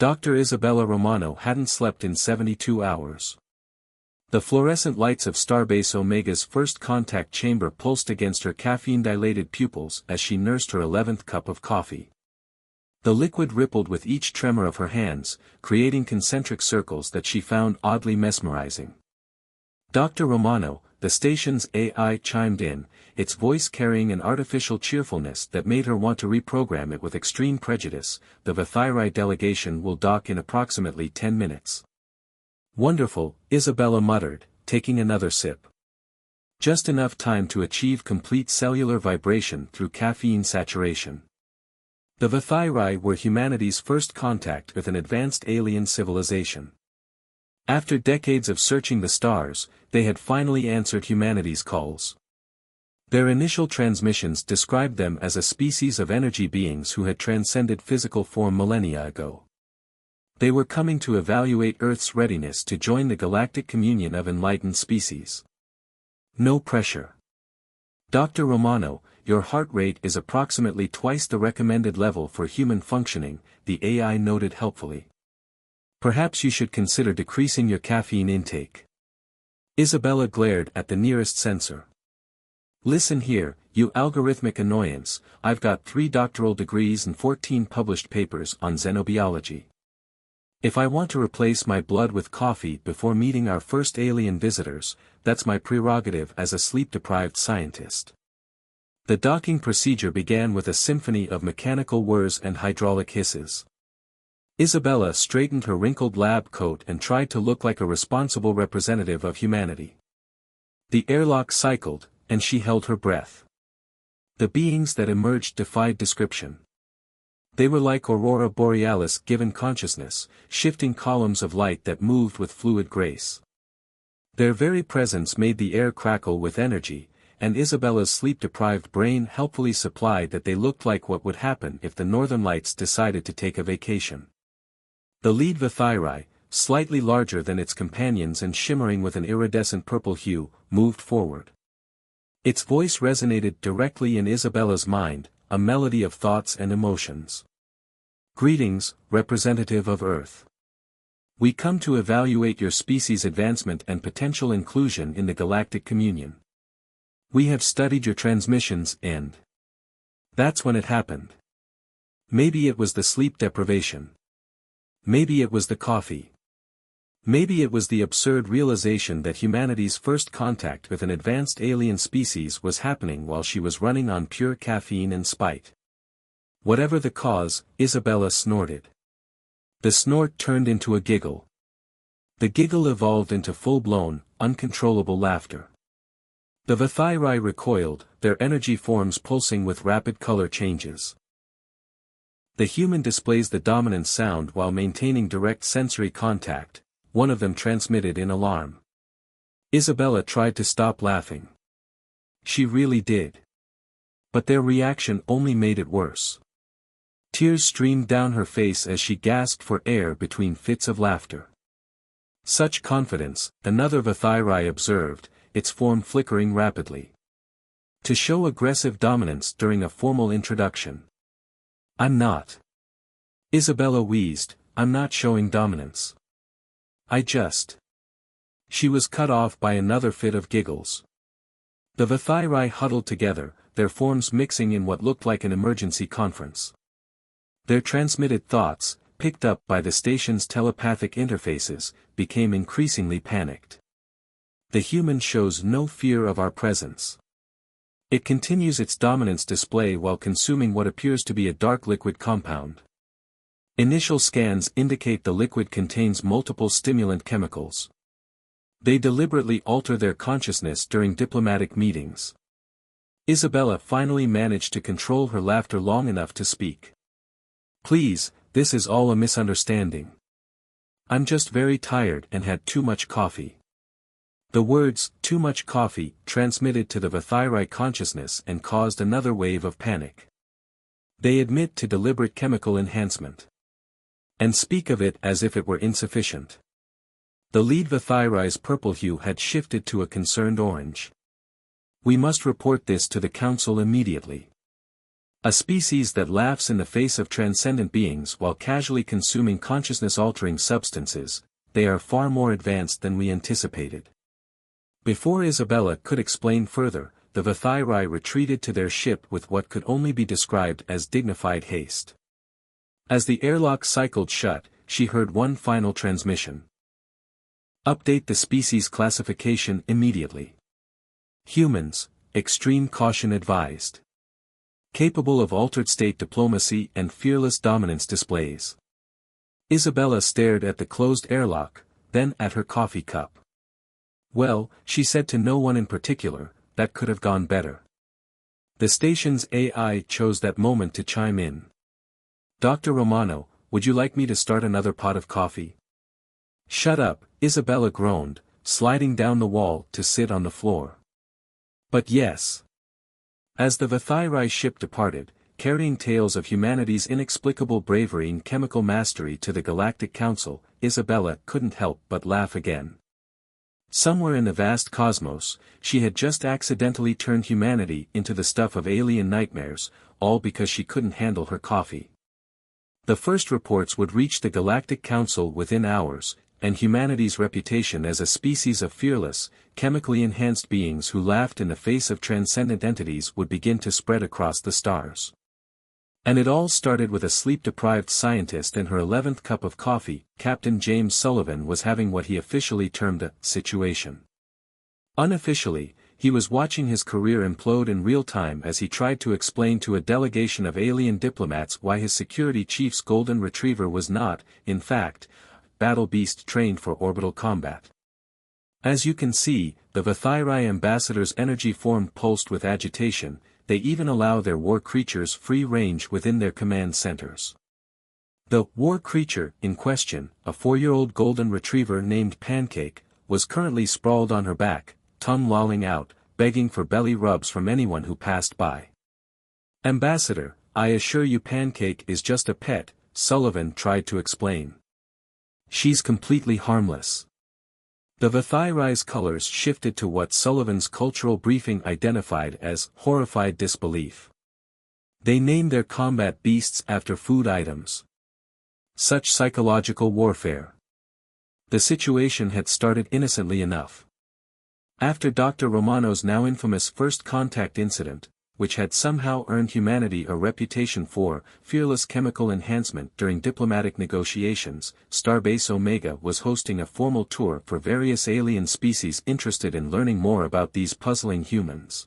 Dr. Isabella Romano hadn't slept in 72 hours. The fluorescent lights of Starbase Omega's first contact chamber pulsed against her caffeine-dilated pupils as she nursed her 11th cup of coffee. The liquid rippled with each tremor of her hands, creating concentric circles that she found oddly mesmerizing. Dr. Romano, the station's AI, chimed in, its voice carrying an artificial cheerfulness that made her want to reprogram it with extreme prejudice. The Vithyri delegation will dock in approximately 10 minutes. Wonderful, Isabella muttered, taking another sip. Just enough time to achieve complete cellular vibration through caffeine saturation. The Vithyri were humanity's first contact with an advanced alien civilization. After decades of searching the stars, they had finally answered humanity's calls. Their initial transmissions described them as a species of energy beings who had transcended physical form millennia ago. They were coming to evaluate Earth's readiness to join the galactic communion of enlightened species. No pressure. Dr. Romano, your heart rate is approximately twice the recommended level for human functioning, the AI noted helpfully. Perhaps you should consider decreasing your caffeine intake. Isabella glared at the nearest sensor. Listen here, you algorithmic annoyance, I've got 3 doctoral degrees and 14 published papers on xenobiology. If I want to replace my blood with coffee before meeting our first alien visitors, that's my prerogative as a sleep-deprived scientist. The docking procedure began with a symphony of mechanical whirs and hydraulic hisses. Isabella straightened her wrinkled lab coat and tried to look like a responsible representative of humanity. The airlock cycled, and she held her breath. The beings that emerged defied description. They were like aurora borealis given consciousness, shifting columns of light that moved with fluid grace. Their very presence made the air crackle with energy, and Isabella's sleep-deprived brain helpfully supplied that they looked like what would happen if the Northern Lights decided to take a vacation. The lead Vithyri, slightly larger than its companions and shimmering with an iridescent purple hue, moved forward. Its voice resonated directly in Isabella's mind, a melody of thoughts and emotions. Greetings, representative of Earth. We come to evaluate your species' advancement and potential inclusion in the galactic communion. We have studied your transmissions and... That's when it happened. Maybe it was the sleep deprivation. Maybe it was the coffee. Maybe it was the absurd realization that humanity's first contact with an advanced alien species was happening while she was running on pure caffeine and spite. Whatever the cause, Isabella snorted. The snort turned into a giggle. The giggle evolved into full-blown, uncontrollable laughter. The Vithyri recoiled, their energy forms pulsing with rapid color changes. The human displays the dominant sound while maintaining direct sensory contact. One of them transmitted in alarm. Isabella tried to stop laughing. She really did. But their reaction only made it worse. Tears streamed down her face as she gasped for air between fits of laughter. Such confidence, another Vithyri observed, its form flickering rapidly. To show aggressive dominance during a formal introduction. I'm not. Isabella wheezed, I'm not showing dominance. I just. She was cut off by another fit of giggles. The Vithyri huddled together, their forms mixing in what looked like an emergency conference. Their transmitted thoughts, picked up by the station's telepathic interfaces, became increasingly panicked. The human shows no fear of our presence. It continues its dominance display while consuming what appears to be a dark liquid compound. Initial scans indicate the liquid contains multiple stimulant chemicals. They deliberately alter their consciousness during diplomatic meetings. Isabella finally managed to control her laughter long enough to speak. Please, this is all a misunderstanding. I'm just very tired and had too much coffee. The words, too much coffee, transmitted to the Vithyri consciousness and caused another wave of panic. They admit to deliberate chemical enhancement. And speak of it as if it were insufficient. The lead Vithyri's purple hue had shifted to a concerned orange. We must report this to the council immediately. A species that laughs in the face of transcendent beings while casually consuming consciousness-altering substances, they are far more advanced than we anticipated. Before Isabella could explain further, the Vathyrai retreated to their ship with what could only be described as dignified haste. As the airlock cycled shut, she heard one final transmission. Update the species classification immediately. Humans, extreme caution advised. Capable of altered state diplomacy and fearless dominance displays. Isabella stared at the closed airlock, then at her coffee cup. Well, she said to no one in particular, that could have gone better. The station's AI chose that moment to chime in. Dr. Romano, would you like me to start another pot of coffee? Shut up, Isabella groaned, sliding down the wall to sit on the floor. But yes. As the Vathyrai ship departed, carrying tales of humanity's inexplicable bravery and chemical mastery to the Galactic Council, Isabella couldn't help but laugh again. Somewhere in the vast cosmos, she had just accidentally turned humanity into the stuff of alien nightmares, all because she couldn't handle her coffee. The first reports would reach the Galactic Council within hours, and humanity's reputation as a species of fearless, chemically enhanced beings who laughed in the face of transcendent entities would begin to spread across the stars. And it all started with a sleep-deprived scientist and her 11th cup of coffee. Captain James Sullivan was having what he officially termed a situation. Unofficially, he was watching his career implode in real time as he tried to explain to a delegation of alien diplomats why his security chief's golden retriever was not, in fact, battle beast trained for orbital combat. As you can see, the Vathyrai ambassador's energy form pulsed with agitation. They even allow their war creatures free range within their command centers. The war creature in question, a 4-year-old golden retriever named Pancake, was currently sprawled on her back, tongue lolling out, begging for belly rubs from anyone who passed by. Ambassador, I assure you Pancake is just a pet, Sullivan tried to explain. She's completely harmless. The Vathyrai's colors shifted to what Sullivan's cultural briefing identified as horrified disbelief. They named their combat beasts after food items. Such psychological warfare. The situation had started innocently enough. After Dr. Romano's now infamous first contact incident, which had somehow earned humanity a reputation for fearless chemical enhancement during diplomatic negotiations, Starbase Omega was hosting a formal tour for various alien species interested in learning more about these puzzling humans.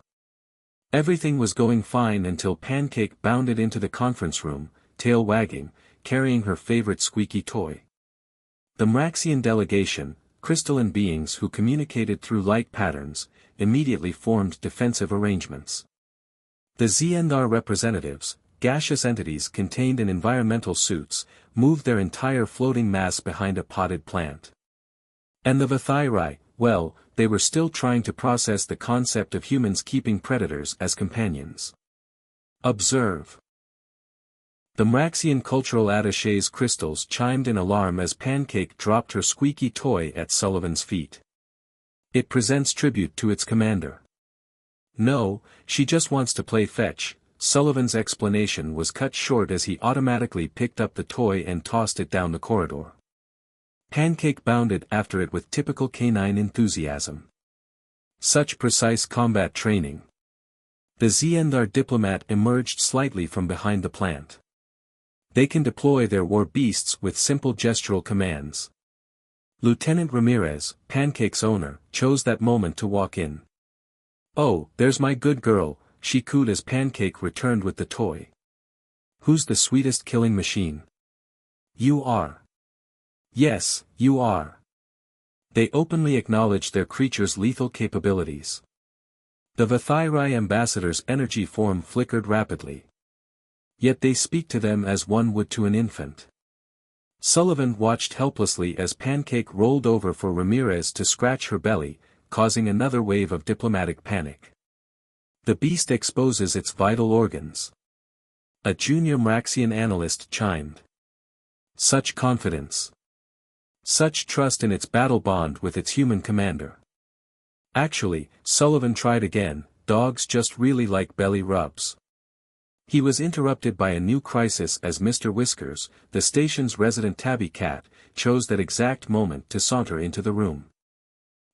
Everything was going fine until Pancake bounded into the conference room, tail wagging, carrying her favorite squeaky toy. The Mraxian delegation, crystalline beings who communicated through light patterns, immediately formed defensive arrangements. The Xandar representatives, gaseous entities contained in environmental suits, moved their entire floating mass behind a potted plant. And the Vathyrai, well, they were still trying to process the concept of humans keeping predators as companions. Observe. The Mraxian cultural attaché's crystals chimed in alarm as Pancake dropped her squeaky toy at Sullivan's feet. It presents tribute to its commander. No, she just wants to play fetch. Sullivan's explanation was cut short as he automatically picked up the toy and tossed it down the corridor. Pancake bounded after it with typical canine enthusiasm. Such precise combat training. The Xandar diplomat emerged slightly from behind the plant. They can deploy their war beasts with simple gestural commands. Lieutenant Ramirez, Pancake's owner, chose that moment to walk in. Oh, there's my good girl, she cooed as Pancake returned with the toy. Who's the sweetest killing machine? You are. Yes, you are. They openly acknowledged their creature's lethal capabilities. The Vathyrai ambassador's energy form flickered rapidly. Yet they speak to them as one would to an infant. Sullivan watched helplessly as Pancake rolled over for Ramirez to scratch her belly, causing another wave of diplomatic panic. The beast exposes its vital organs. A junior Mraxian analyst chimed. Such confidence. Such trust in its battle bond with its human commander. Actually, Sullivan tried again, dogs just really like belly rubs. He was interrupted by a new crisis as Mr. Whiskers, the station's resident tabby cat, chose that exact moment to saunter into the room.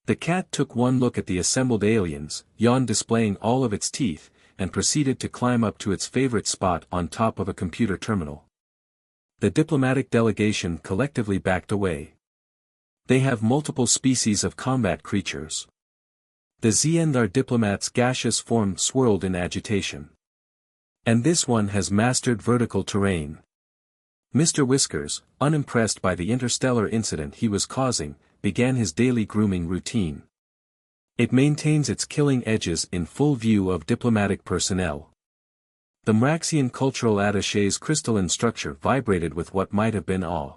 The cat took one look at the assembled aliens, yawned displaying all of its teeth, and proceeded to climb up to its favorite spot on top of a computer terminal. The diplomatic delegation collectively backed away. They have multiple species of combat creatures. The Xandar diplomat's gaseous form swirled in agitation. And this one has mastered vertical terrain. Mr. Whiskers, unimpressed by the interstellar incident he was causing, began his daily grooming routine. It maintains its killing edges in full view of diplomatic personnel. The Mraxian cultural attaché's crystalline structure vibrated with what might have been awe.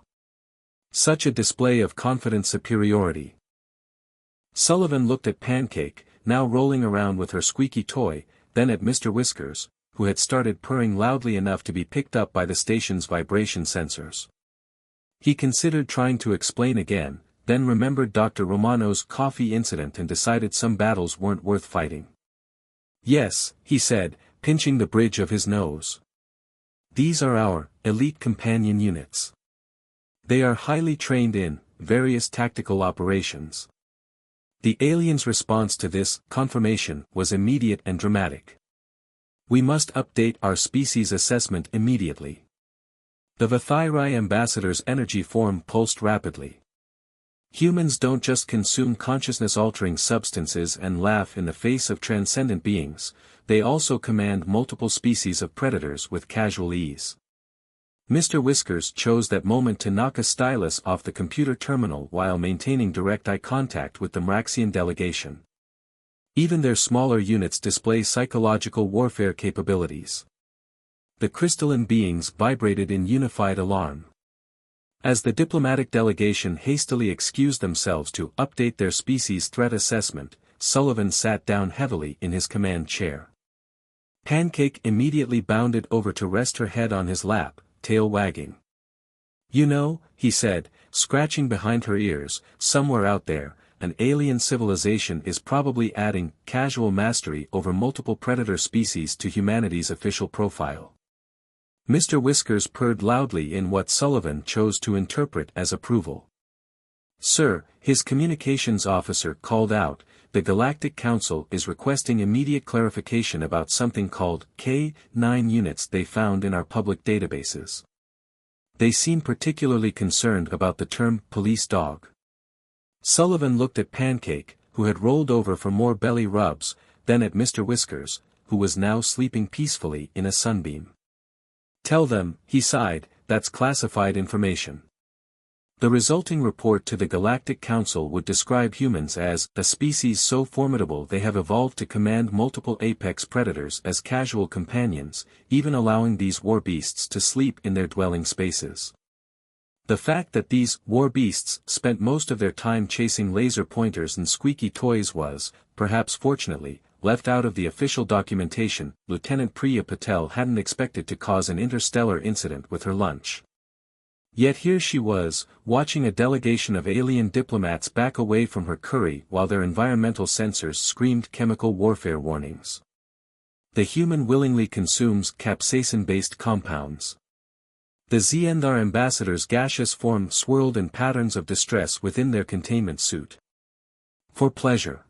Such a display of confident superiority. Sullivan looked at Pancake, now rolling around with her squeaky toy, then at Mr. Whiskers, who had started purring loudly enough to be picked up by the station's vibration sensors. He considered trying to explain again, then remembered Dr. Romano's coffee incident and decided some battles weren't worth fighting. Yes, he said, pinching the bridge of his nose. These are our elite companion units. They are highly trained in various tactical operations. The aliens' response to this confirmation was immediate and dramatic. We must update our species assessment immediately. The Vathyrai ambassador's energy form pulsed rapidly. Humans don't just consume consciousness-altering substances and laugh in the face of transcendent beings, they also command multiple species of predators with casual ease. Mr. Whiskers chose that moment to knock a stylus off the computer terminal while maintaining direct eye contact with the Mraxian delegation. Even their smaller units display psychological warfare capabilities. The crystalline beings vibrated in unified alarm. As the diplomatic delegation hastily excused themselves to update their species threat assessment, Sullivan sat down heavily in his command chair. Pancake immediately bounded over to rest her head on his lap, tail wagging. You know, he said, scratching behind her ears, somewhere out there, an alien civilization is probably adding casual mastery over multiple predator species to humanity's official profile. Mr. Whiskers purred loudly in what Sullivan chose to interpret as approval. Sir, his communications officer called out, the Galactic Council is requesting immediate clarification about something called K-9 units they found in our public databases. They seem particularly concerned about the term police dog. Sullivan looked at Pancake, who had rolled over for more belly rubs, then at Mr. Whiskers, who was now sleeping peacefully in a sunbeam. Tell them, he sighed, that's classified information. The resulting report to the Galactic Council would describe humans as a species so formidable they have evolved to command multiple apex predators as casual companions, even allowing these war beasts to sleep in their dwelling spaces. The fact that these war beasts spent most of their time chasing laser pointers and squeaky toys was, perhaps fortunately, left out of the official documentation. Lieutenant Priya Patel hadn't expected to cause an interstellar incident with her lunch. Yet here she was, watching a delegation of alien diplomats back away from her curry while their environmental sensors screamed chemical warfare warnings. The human willingly consumes capsaicin-based compounds. The Xandar ambassador's gaseous form swirled in patterns of distress within their containment suit. For pleasure.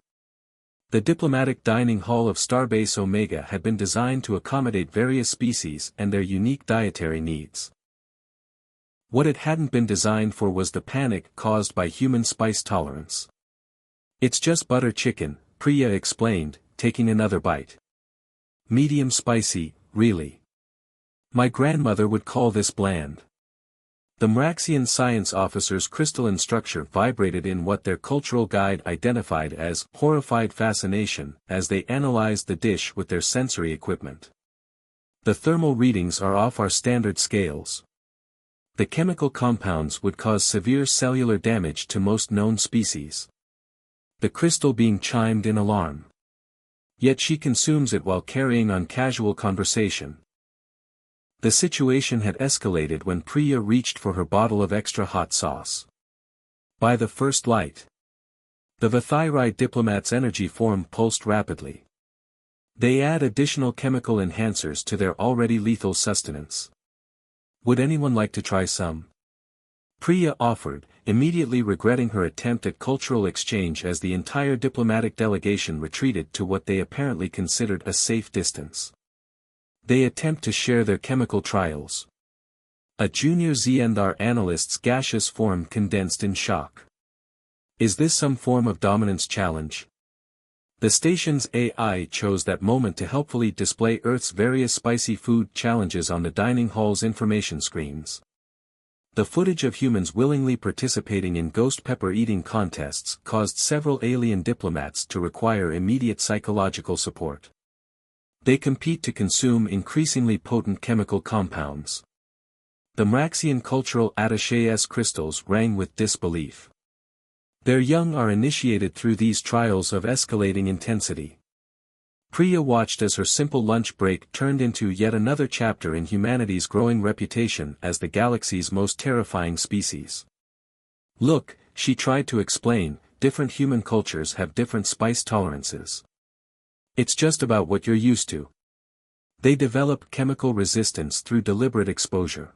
The diplomatic dining hall of Starbase Omega had been designed to accommodate various species and their unique dietary needs. What it hadn't been designed for was the panic caused by human spice tolerance. It's just butter chicken, Priya explained, taking another bite. Medium spicy, really. My grandmother would call this bland. The Mraxian science officer's crystalline structure vibrated in what their cultural guide identified as horrified fascination as they analyzed the dish with their sensory equipment. The thermal readings are off our standard scales. The chemical compounds would cause severe cellular damage to most known species. The crystal being chimed in alarm. Yet she consumes it while carrying on casual conversation. The situation had escalated when Priya reached for her bottle of extra hot sauce. By the first light, the Vathyrai diplomat's energy form pulsed rapidly. They add additional chemical enhancers to their already lethal sustenance. Would anyone like to try some? Priya offered, immediately regretting her attempt at cultural exchange as the entire diplomatic delegation retreated to what they apparently considered a safe distance. They attempt to share their chemical trials. A junior Xandar analyst's gaseous form condensed in shock. Is this some form of dominance challenge? The station's AI chose that moment to helpfully display Earth's various spicy food challenges on the dining hall's information screens. The footage of humans willingly participating in ghost pepper eating contests caused several alien diplomats to require immediate psychological support. They compete to consume increasingly potent chemical compounds. The Mraxian cultural attaché's crystals rang with disbelief. Their young are initiated through these trials of escalating intensity. Priya watched as her simple lunch break turned into yet another chapter in humanity's growing reputation as the galaxy's most terrifying species. Look, she tried to explain, different human cultures have different spice tolerances. It's just about what you're used to. They develop chemical resistance through deliberate exposure.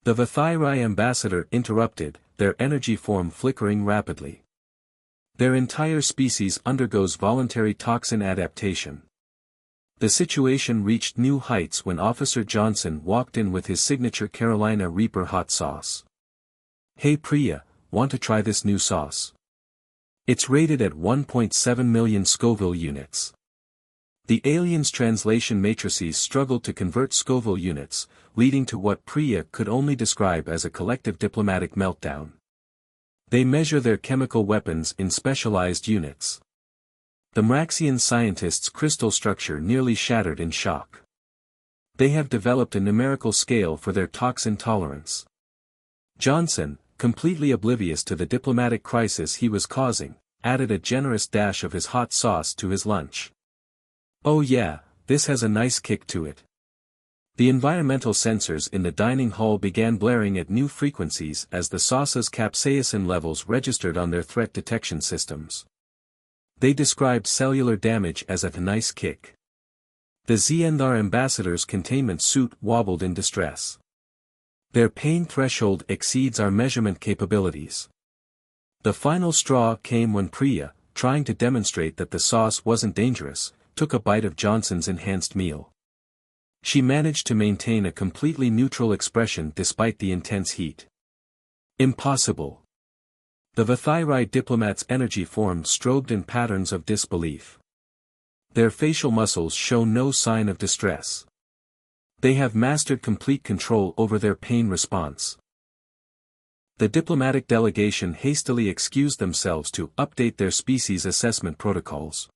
The Vithyrai ambassador interrupted, their energy form flickering rapidly. Their entire species undergoes voluntary toxin adaptation. The situation reached new heights when Officer Johnson walked in with his signature Carolina Reaper hot sauce. Hey Priya, want to try this new sauce? It's rated at 1.7 million Scoville units. The aliens' translation matrices struggled to convert Scoville units, leading to what Priya could only describe as a collective diplomatic meltdown. They measure their chemical weapons in specialized units. The Mraxian scientists' crystal structure nearly shattered in shock. They have developed a numerical scale for their toxin tolerance. Johnson, completely oblivious to the diplomatic crisis he was causing, added a generous dash of his hot sauce to his lunch. Oh yeah, this has a nice kick to it. The environmental sensors in the dining hall began blaring at new frequencies as the sauce's capsaicin levels registered on their threat detection systems. They described cellular damage as a nice kick. The Xandar ambassador's containment suit wobbled in distress. Their pain threshold exceeds our measurement capabilities. The final straw came when Priya, trying to demonstrate that the sauce wasn't dangerous, took a bite of Johnson's enhanced meal. She managed to maintain a completely neutral expression despite the intense heat. Impossible. The Vithyrai diplomat's energy form strobed in patterns of disbelief. Their facial muscles show no sign of distress. They have mastered complete control over their pain response. The diplomatic delegation hastily excused themselves to update their species assessment protocols.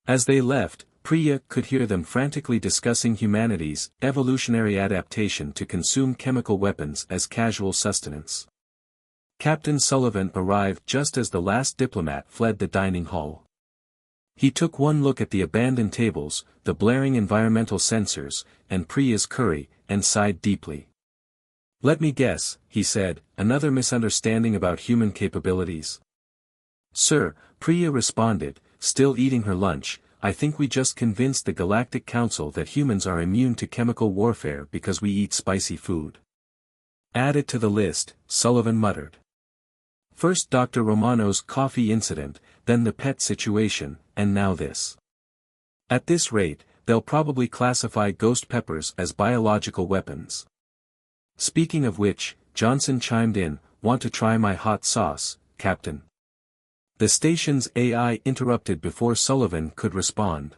As they left, Priya could hear them frantically discussing humanity's evolutionary adaptation to consume chemical weapons as casual sustenance. Captain Sullivan arrived just as the last diplomat fled the dining hall. He took one look at the abandoned tables, the blaring environmental sensors, and Priya's curry, and sighed deeply. Let me guess, he said, another misunderstanding about human capabilities. Sir, Priya responded, still eating her lunch, I think we just convinced the Galactic Council that humans are immune to chemical warfare because we eat spicy food. Add it to the list, Sullivan muttered. First Dr. Romano's coffee incident, then the pet situation, and now this. At this rate, they'll probably classify ghost peppers as biological weapons. Speaking of which, Johnson chimed in, want to try my hot sauce, Captain? The station's AI interrupted before Sullivan could respond.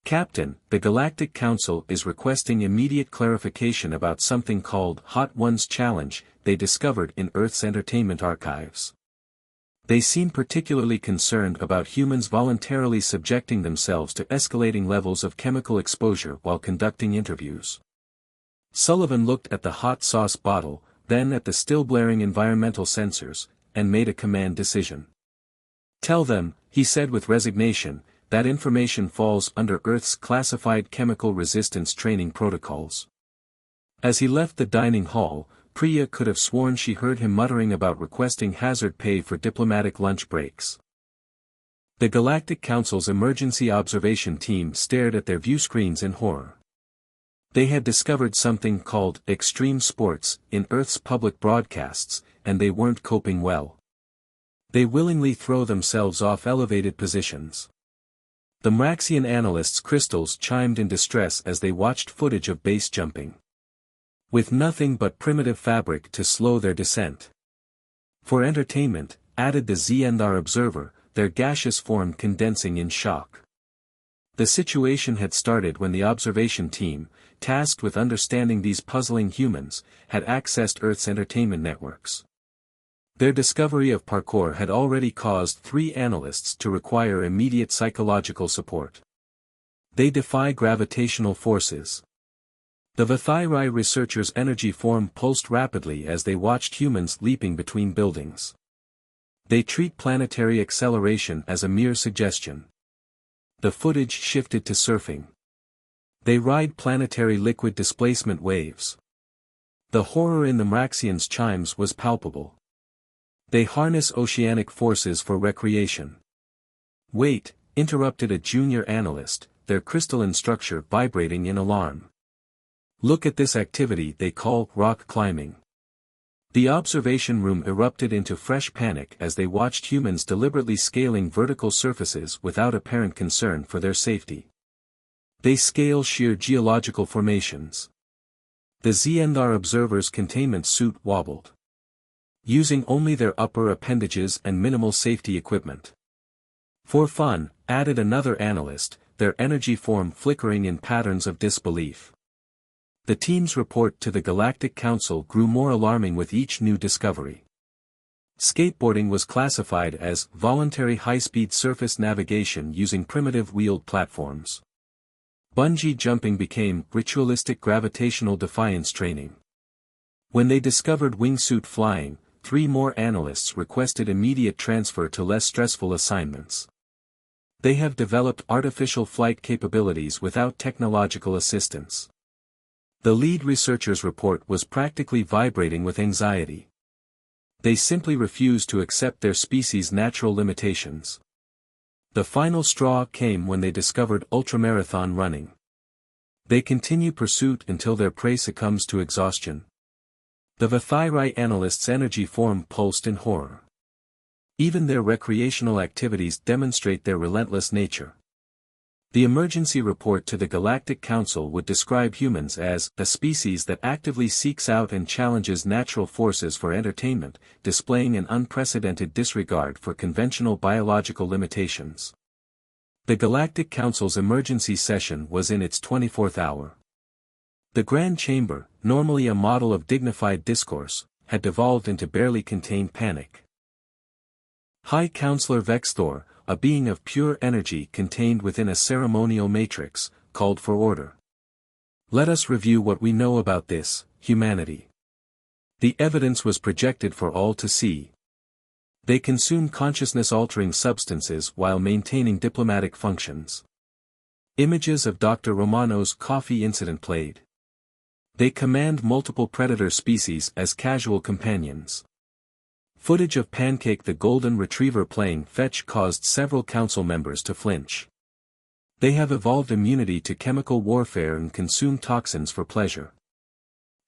Captain, the Galactic Council is requesting immediate clarification about something called Hot Ones Challenge they discovered in Earth's entertainment archives. They seem particularly concerned about humans voluntarily subjecting themselves to escalating levels of chemical exposure while conducting interviews. Sullivan looked at the hot sauce bottle, then at the still blaring environmental sensors, and made a command decision. Tell them, he said with resignation, that information falls under Earth's classified chemical resistance training protocols. As he left the dining hall, Priya could have sworn she heard him muttering about requesting hazard pay for diplomatic lunch breaks. The Galactic Council's emergency observation team stared at their viewscreens in horror. They had discovered something called extreme sports in Earth's public broadcasts, and they weren't coping well. They willingly throw themselves off elevated positions. The Mraxian analysts' crystals chimed in distress as they watched footage of base jumping. With nothing but primitive fabric to slow their descent. For entertainment, added the Zendar observer, their gaseous form condensing in shock. The situation had started when the observation team, tasked with understanding these puzzling humans, had accessed Earth's entertainment networks. Their discovery of parkour had already caused 3 analysts to require immediate psychological support. They defy gravitational forces. The Vithyrai researchers' energy form pulsed rapidly as they watched humans leaping between buildings. They treat planetary acceleration as a mere suggestion. The footage shifted to surfing. They ride planetary liquid displacement waves. The horror in the Mraxians' chimes was palpable. They harness oceanic forces for recreation. Wait, interrupted a junior analyst, their crystalline structure vibrating in alarm. Look at this activity they call rock climbing. The observation room erupted into fresh panic as they watched humans deliberately scaling vertical surfaces without apparent concern for their safety. They scale sheer geological formations. The Zendar observer's containment suit wobbled. Using only their upper appendages and minimal safety equipment. For fun, added another analyst, their energy form flickering in patterns of disbelief. The team's report to the Galactic Council grew more alarming with each new discovery. Skateboarding was classified as voluntary high-speed surface navigation using primitive wheeled platforms. Bungee jumping became ritualistic gravitational defiance training. When they discovered wingsuit flying, 3 more analysts requested immediate transfer to less stressful assignments. They have developed artificial flight capabilities without technological assistance. The lead researcher's report was practically vibrating with anxiety. They simply refused to accept their species' natural limitations. The final straw came when they discovered ultramarathon running. They continue pursuit until their prey succumbs to exhaustion. The Vithyrai analysts' energy form pulsed in horror. Even their recreational activities demonstrate their relentless nature. The emergency report to the Galactic Council would describe humans as a species that actively seeks out and challenges natural forces for entertainment, displaying an unprecedented disregard for conventional biological limitations. The Galactic Council's emergency session was in its 24th hour. The Grand Chamber, normally a model of dignified discourse, had devolved into barely contained panic. High Counselor Vexthor, a being of pure energy contained within a ceremonial matrix, called for order. Let us review what we know about this, humanity. The evidence was projected for all to see. They consume consciousness-altering substances while maintaining diplomatic functions. Images of Dr. Romano's coffee incident played. They command multiple predator species as casual companions. Footage of Pancake the golden retriever playing fetch caused several council members to flinch. They have evolved immunity to chemical warfare and consume toxins for pleasure.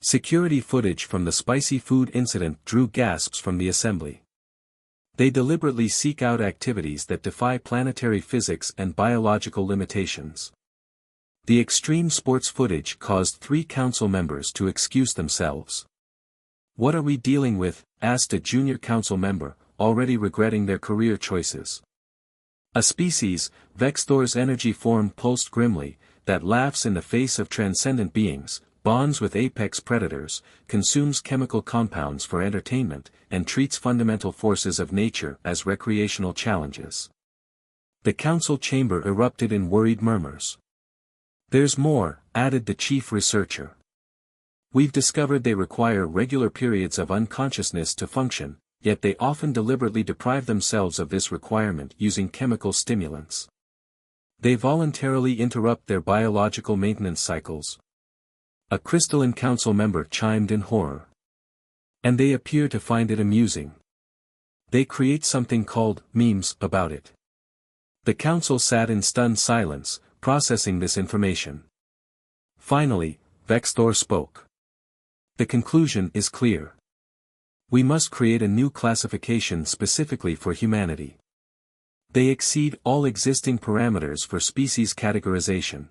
Security footage from the spicy food incident drew gasps from the assembly. They deliberately seek out activities that defy planetary physics and biological limitations. The extreme sports footage caused 3 council members to excuse themselves. What are we dealing with? Asked a junior council member, already regretting their career choices. A species, Vexthor's energy form pulsed grimly, that laughs in the face of transcendent beings, bonds with apex predators, consumes chemical compounds for entertainment, and treats fundamental forces of nature as recreational challenges. The council chamber erupted in worried murmurs. There's more, added the chief researcher. We've discovered they require regular periods of unconsciousness to function, yet they often deliberately deprive themselves of this requirement using chemical stimulants. They voluntarily interrupt their biological maintenance cycles. A crystalline council member chimed in horror. And they appear to find it amusing. They create something called memes about it. The council sat in stunned silence, processing this information. Finally, Vexthor spoke. The conclusion is clear. We must create a new classification specifically for humanity. They exceed all existing parameters for species categorization.